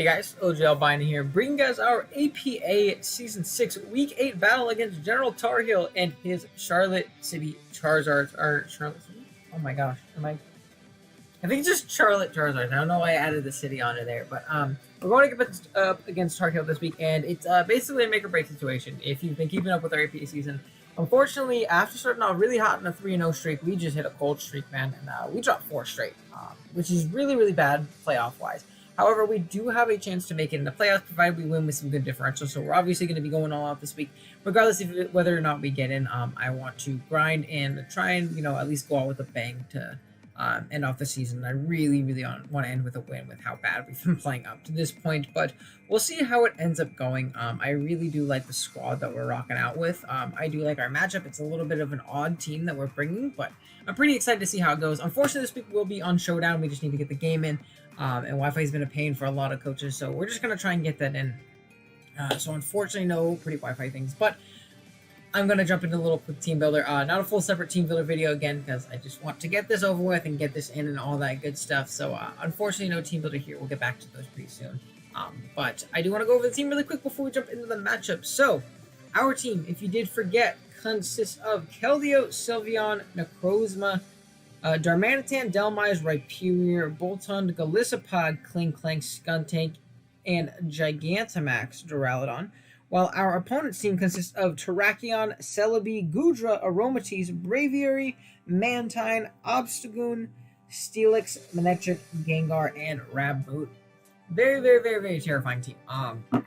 Hey guys, OG Albina here, bringing you guys our APA Season 6 Week 8 battle against General Tar Heel and his Charlotte City Charizards. Or Charlotte City? Oh my gosh, I think it's just Charlotte Charizards. I don't know why I added the city onto there, but we're going up against Tar Heel this week, and it's basically a make or break situation. If you've been keeping up with our APA season, unfortunately, after starting off really hot in a 3-0 streak, we just hit a cold streak, man, and we dropped 4 straight, which is really, really bad playoff-wise. However, we do have a chance to make it in the playoffs, provided we win with some good differential. So we're obviously going to be going all out this week, regardless of whether or not we get in. I want to grind and try and at least go out with a bang to end off the season. I really, really want to end with a win with how bad we've been playing up to this point. But we'll see how it ends up going. I really do like the squad that we're rocking out with. I do like our matchup. It's a little bit of an odd team that we're bringing, but I'm pretty excited to see how it goes. Unfortunately, this week will be on Showdown. We just need to get the game in. And Wi-Fi has been a pain for a lot of coaches, so we're just going to try and get that in. So unfortunately, no pretty Wi-Fi things, but I'm going to jump into a little quick team builder. Not a full separate team builder video again, because I just want to get this over with and get this in and all that good stuff. So unfortunately, no team builder here. We'll get back to those pretty soon. But I do want to go over the team really quick before we jump into the matchup. So our team, if you did forget, consists of Keldeo, Sylveon, Necrozma, Darmanitan, Delmise, Rhyperior, Boltund, Golisopod, Klinklang, Skuntank, and Gigantamax Duraludon, while our opponent's team consists of Terrakion, Celebi, Goodra, Aromatisse, Braviary, Mantine, Obstagoon, Steelix, Manectric, Gengar, and Raboot. Very, very, very, very terrifying team.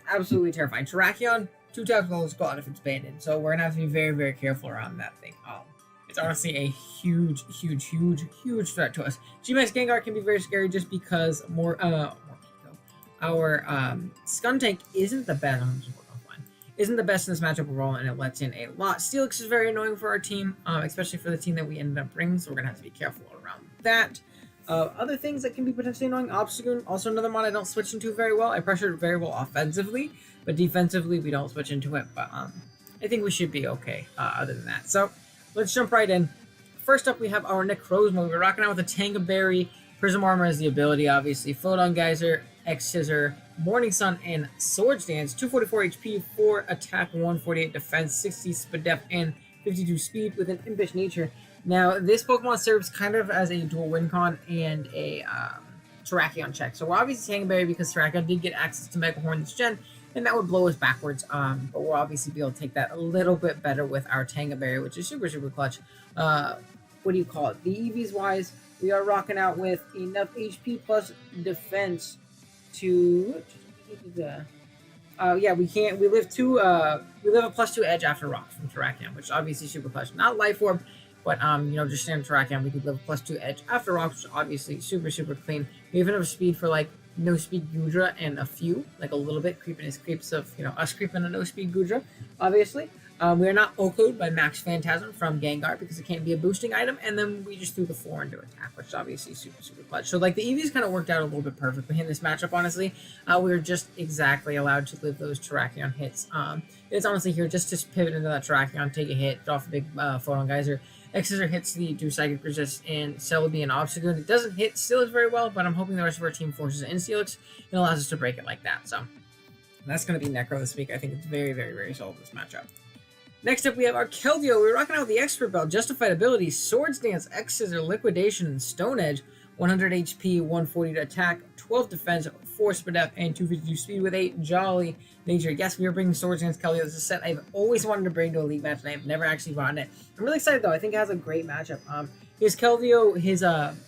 Absolutely terrifying. Terrakion, 2 taps will squad if it's banded, so we're gonna have to be very, very careful around that thing. It's honestly a huge, huge, huge, huge threat to us. G-Max Gengar can be very scary just because our Skuntank isn't the best. Isn't the best in this matchup overall, and it lets in a lot. Steelix is very annoying for our team, especially for the team that we ended up bringing, so we're going to have to be careful around that. Other things that can be potentially annoying, Obstagoon, also another one I don't switch into very well. I pressure it very well offensively, but defensively we don't switch into it. But I think we should be okay other than that. So let's jump right in. First up, we have our Necrozma. We're rocking out with a Tangaberry. Prism Armor is the ability, obviously. Photon Geyser, X-Scissor, Morning Sun, and Swords Dance. 244 HP, 4 attack, 148 defense, 60 speed depth, and 52 speed with an impish nature. Now, this Pokemon serves kind of as a dual win con and a Terrakion check. So we're obviously Tangaberry because Terrakion did get access to Mega Horn this gen, and that would blow us backwards. But we'll obviously be able to take that a little bit better with our Tangaberry, which is super, super clutch. What do you call it? The EVs wise, we are rocking out with enough HP plus defense to yeah, we live a +2 edge after rock from Terrakion, which obviously super clutch. Not Life Orb, but just standard Terrakion, we could live a +2 edge after rock, which is obviously super, super clean. We have enough speed for like no speed Goodra and a few, like a little bit creeping his creeps of us creeping a no speed Goodra, obviously. We are not OHKO'd by Max Phantasm from Gengar because it can't be a boosting item, and then we just threw the 4 into attack, which is obviously super, super clutch. So like the EVs kind of worked out a little bit perfectly in this matchup, honestly. We were just exactly allowed to live those Terrakion hits. It's honestly here just to pivot into that Terrakion, take a hit, drop a big Photon Geyser. X-Scissor hits the do Psychic Resist and Celebi and Obstagoon. It doesn't hit Steelix very well, but I'm hoping the rest of our team forces it in Steelix and allows us to break it like that. So that's going to be Necro this week. I think it's very, very, very solid, this matchup. Next up, we have our Keldeo. We're rocking out with the Expert Belt, Justified Abilities, Swords Dance, X-Scissor, Liquidation, and Stone Edge. 100 HP, 140 to attack, 12 defense, 4 speed depth, and 252 speed with a jolly nature. Yes, we are bringing Swords Dance Keldeo. This is a set I've always wanted to bring to a league match, and I've never actually gotten it. I'm really excited, though. I think it has a great matchup. His Keldeo, his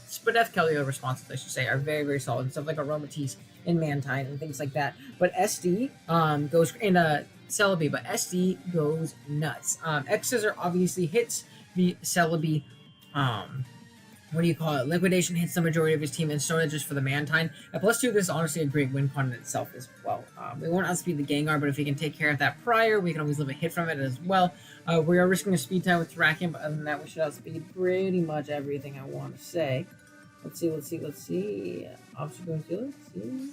speed depth Keldeo responses, I should say, are very, very solid. Stuff like Aromatisse and Mantine and things like that. But SD goes in Celebi, but SD goes nuts. X-Scissor obviously hits the Celebi. What do you call it? Liquidation hits the majority of his team, and Stone Edge just for the Mantine. At +2, this is honestly a great win con in itself as well. We won't outspeed the Gengar, but if we can take care of that prior, we can always live a hit from it as well. We are risking a speed time with Terrakion, but other than that, we should outspeed pretty much everything I want to say. Let's see. Obstacle Steelix.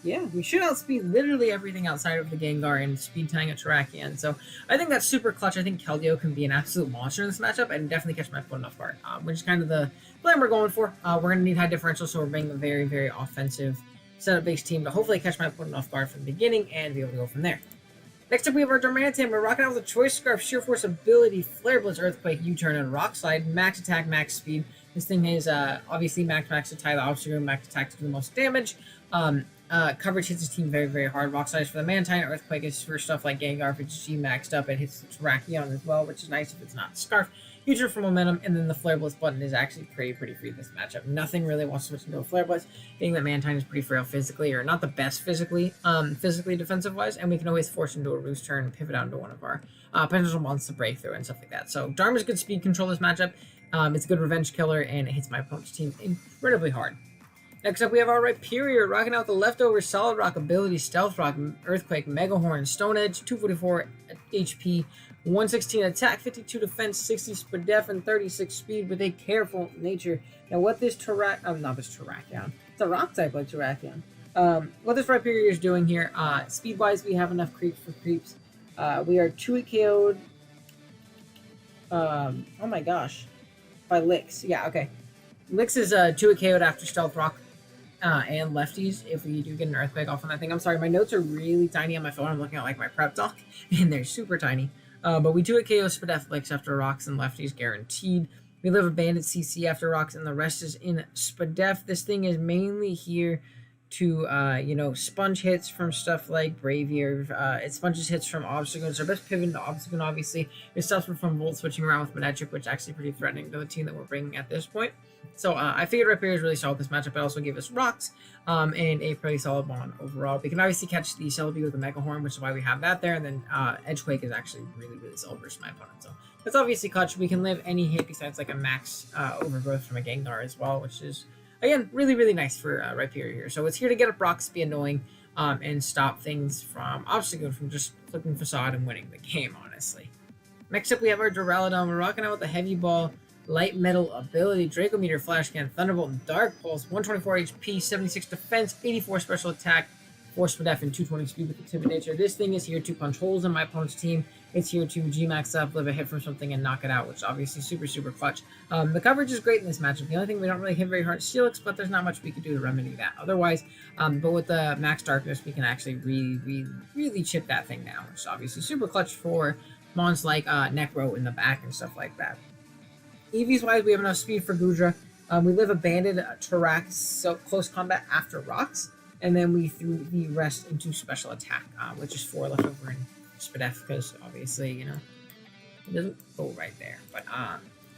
Yeah, we should outspeed literally everything outside of the Gengar and speed tying a Terrakion. So I think that's super clutch. I think Keldeo can be an absolute monster in this matchup and definitely catch my foot off guard, which is kind of the plan we're going for. We're going to need high differential, so we're bringing a very, very offensive set up base team to hopefully catch my opponent off guard from the beginning and be able to go from there. Next up, we have our Darmanitan. We're rocking out with a Choice Scarf, Sheer Force ability, Flare Blitz, Earthquake, U-Turn, and Rock Slide. Max attack, max speed. This thing is obviously max to tie the obstacle, max attack to do the most damage. Coverage hits his team very hard. Rock Slide is for the Mantine. Earthquake is for stuff like Gengar. If it's G maxed up, it hits the Terrakion as well, which is nice if it's not Scarf. U-Turn for momentum, and then the Flare Blitz button is actually pretty free in this matchup. Nothing really wants to switch into a Flare Blitz, being that Mantine is pretty frail physically, or not the best physically defensive-wise, and we can always force into a Roost Turn and pivot out into one of our potential monster breakthrough and stuff like that. So Darma's good speed control this matchup. It's a good revenge killer, and it hits my opponent's team incredibly hard. Next up, we have our Rhyperior, rocking out the leftover Solid Rock ability, Stealth Rock, Earthquake, Mega Horn, Stone Edge, 244 HP, 116 attack, 52 defense, 60 speed def, and 36 speed with a careful nature. Now, what this Terrakion, it's a rock type like Terrakion. What this Rhyperior is doing here, speed-wise, we have enough creeps for creeps. We are 2-hit KO'd. Oh my gosh. By Licks. Yeah, okay. Licks is 2-hit KO'd after Stealth Rock. And lefties, if we do get an Earthquake off on that thing. I'm sorry, my notes are really tiny on my phone. I'm looking at like my prep doc, and they're super tiny. But we do it KO Spadef Licks after rocks and lefties guaranteed. We live a banded CC after rocks, and the rest is in Spadef. This thing is mainly here to sponge hits from stuff like Bravier. It sponges hits from Obstacle. It's our best pivot to Obstacle, obviously. It stops from Volt switching around with Manectric, which is actually pretty threatening to the team that we're bringing at this point. So I figured Rhyperior is really solid this matchup. It also gave us rocks and a pretty solid bond overall. We can obviously catch the Celebi with the Mega Horn, which is why we have that there. And then Edgequake is actually really solid versus my opponent. So that's obviously clutch. We can live any hit besides like a max overgrowth from a Gengar as well, which is, again, really nice for Rhyperior here. So it's here to get up rocks, be annoying, and stop things from Obstacle from just flipping Facade and winning the game, honestly. Next up, we have our Duraludon. We're rocking out with the Heavy Ball, Light Metal ability, Draco Meteor, Flash Cannon, Thunderbolt, and Dark Pulse. 124 HP, 76 defense, 84 special attack, 4 speed def, and 220 speed with Timid Nature. This thing is here to punch holes in my opponent's team. It's here to G-max up, live a hit from something, and knock it out, which is obviously super clutch. The coverage is great in this matchup. The only thing we don't really hit very hard is Steelix, but there's not much we can do to remedy that otherwise. But with the max darkness, we can actually really chip that thing down, which is obviously super clutch for mons like Necro in the back and stuff like that. EVs wise, we have enough speed for Goodra. We live a banded Tarax, so close combat after rocks, and then we threw the rest into special attack, which is 4 left over in Spadef, because obviously, it doesn't go right there. But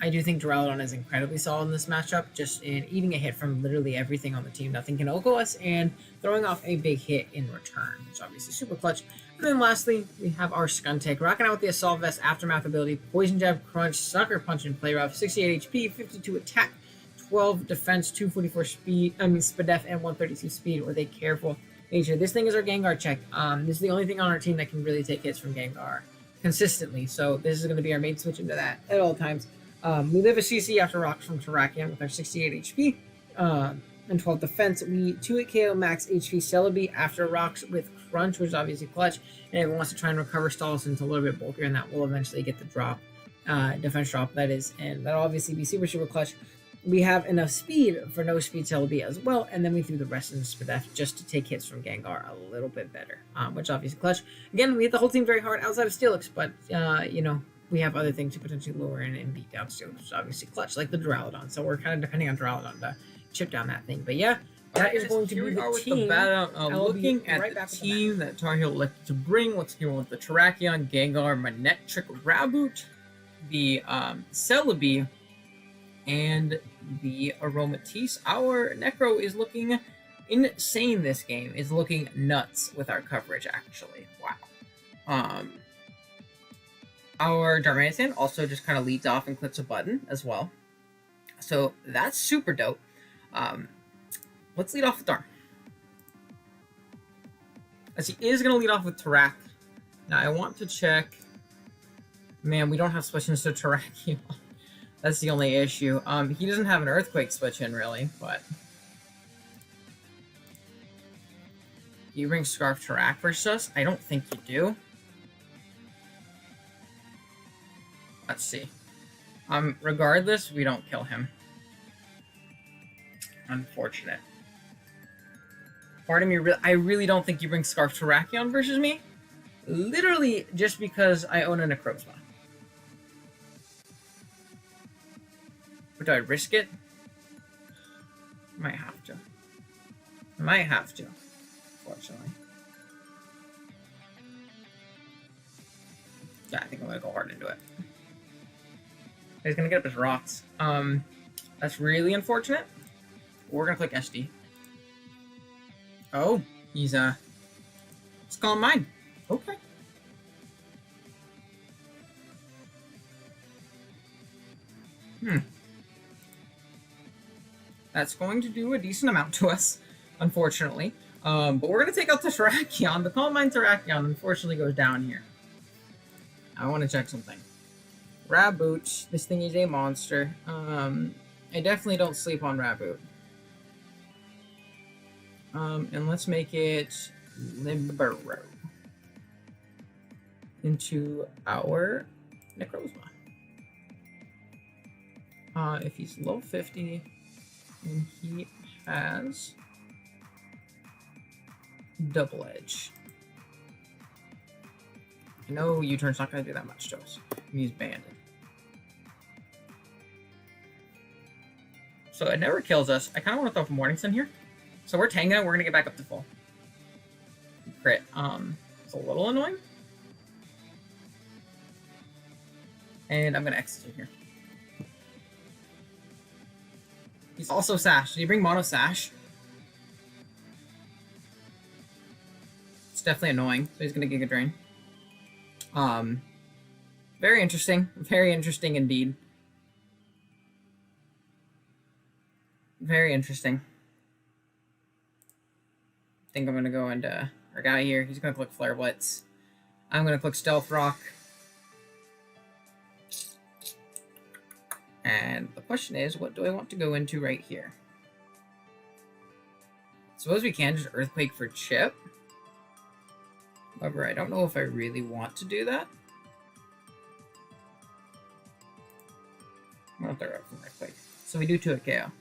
I do think Duraludon is incredibly solid in this matchup, just in eating a hit from literally everything on the team. Nothing can OHKO us, and throwing off a big hit in return, which is obviously super clutch. And then lastly, we have our Skuntank, rocking out with the Assault Vest, Aftermath ability, Poison Jab, Crunch, Sucker Punch, and Play Rough. 68 HP, 52 attack, 12 defense, 244 speed, Spadef, and 132 speed with a careful nature. This thing is our Gengar check. This is the only thing on our team that can really take hits from Gengar consistently. So this is going to be our main switch into that at all times. We live a CC after rocks from Terrakion with our 68 HP and 12 defense. We 2-hit KO max HP Celebi after rocks with Crunch, which is obviously clutch. And everyone wants to try and recover Stalson into a little bit bulkier, and that will eventually get the drop, defense drop, that is. And that'll obviously be super clutch. We have enough speed for no speed Celebi as well, and then we threw the rest in Spadef just to take hits from Gengar a little bit better, which obviously clutch. Again, we hit the whole team very hard outside of Steelix, but, we have other things to potentially lower in and beat down Steelix, which is obviously clutch, like the Duraludon. So we're kind of depending on Duraludon to chip down that thing. But yeah, that is going to be the team. Looking at the team that Tar Heel elected to bring, let's go with the Terrakion, Gengar, Manectric, Raboot, the Celebi, and the Aromatisse. Our Necro is looking insane this game. Is looking nuts with our coverage, actually. Wow. Our Darmanitan also just kind of leads off and clicks a button as well. So that's super dope. Let's lead off with Darm. As he is going to lead off with Tarak. Now I want to check. Man, we don't have switch-ins to Terrakion. That's the only issue. He doesn't have an Earthquake switch-in, really, but... You bring Scarf Tarak versus us? I don't think you do. Let's see. Regardless, we don't kill him. Unfortunate. Part of me, I really don't think you bring Scarf Terrakion versus me. Literally just because I own a Necrozma. But do I risk it? Might have to. Might have to, fortunately. Yeah, I think I'm gonna go hard into it. He's gonna get up his rocks. That's really unfortunate. We're gonna click SD. Oh, he's let's call him mine. Okay. That's going to do a decent amount to us, unfortunately. But we're gonna take out the Terrakion. The Calm Mind Terrakion unfortunately goes down here. I want to check something. Raboot. This thing is a monster. I definitely don't sleep on Raboot. And let's make it Libero into our Necrozma. If he's low 50, and he has Double Edge. I know U-turn's not going to do that much to us. He's banded. So it never kills us. I kind of want to throw Morning Sun here. So we're tanking it. We're going to get back up to full. Crit. It's a little annoying. And I'm going to exit here. He's also Sash. Did he bring Mono Sash? It's definitely annoying. So he's going to Giga Drain. Very interesting. Very interesting indeed. Very interesting. I think I'm going to go into our guy here. He's going to click Flare Blitz. I'm going to click Stealth Rock. And the question is, what do I want to go into right here? Suppose we can just Earthquake for chip. However, I don't know if I really want to do that. I'm going to throw out from Earthquake. So we do 2 at KO.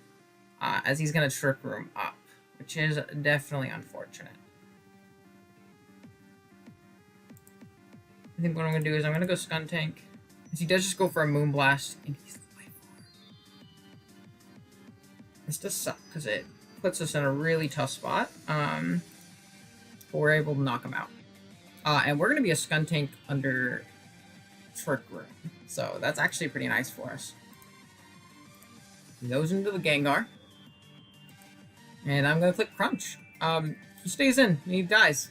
As he's going to Trick Room up, which is definitely unfortunate. I think what I'm going to do is I'm going to go Skuntank. Because he does just go for a Moonblast, and he's way far. This does suck, because it puts us in a really tough spot. But we're able to knock him out. And we're going to be a Skuntank under Trick Room. So that's actually pretty nice for us. He goes into the Gengar. And I'm going to click Crunch. He stays in. He dies.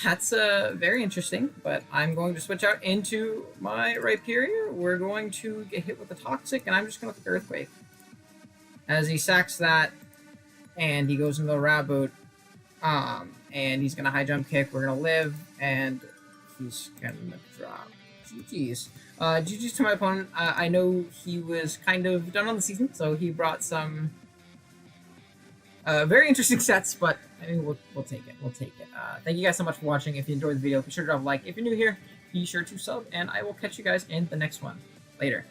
That's very interesting, but I'm going to switch out into my Rhyperior. We're going to get hit with the Toxic, and I'm just going to click Earthquake. As he sacks that, and he goes into the Raboot, and he's going to High Jump Kick. We're going to live, and he's going to drop. GG's. GG's to my opponent. I know he was kind of done on the season, so he brought some very interesting sets, but I mean, we'll take it. We'll take it. Thank you guys so much for watching. If you enjoyed the video, be sure to drop a like. If you're new here, be sure to sub, and I will catch you guys in the next one. Later.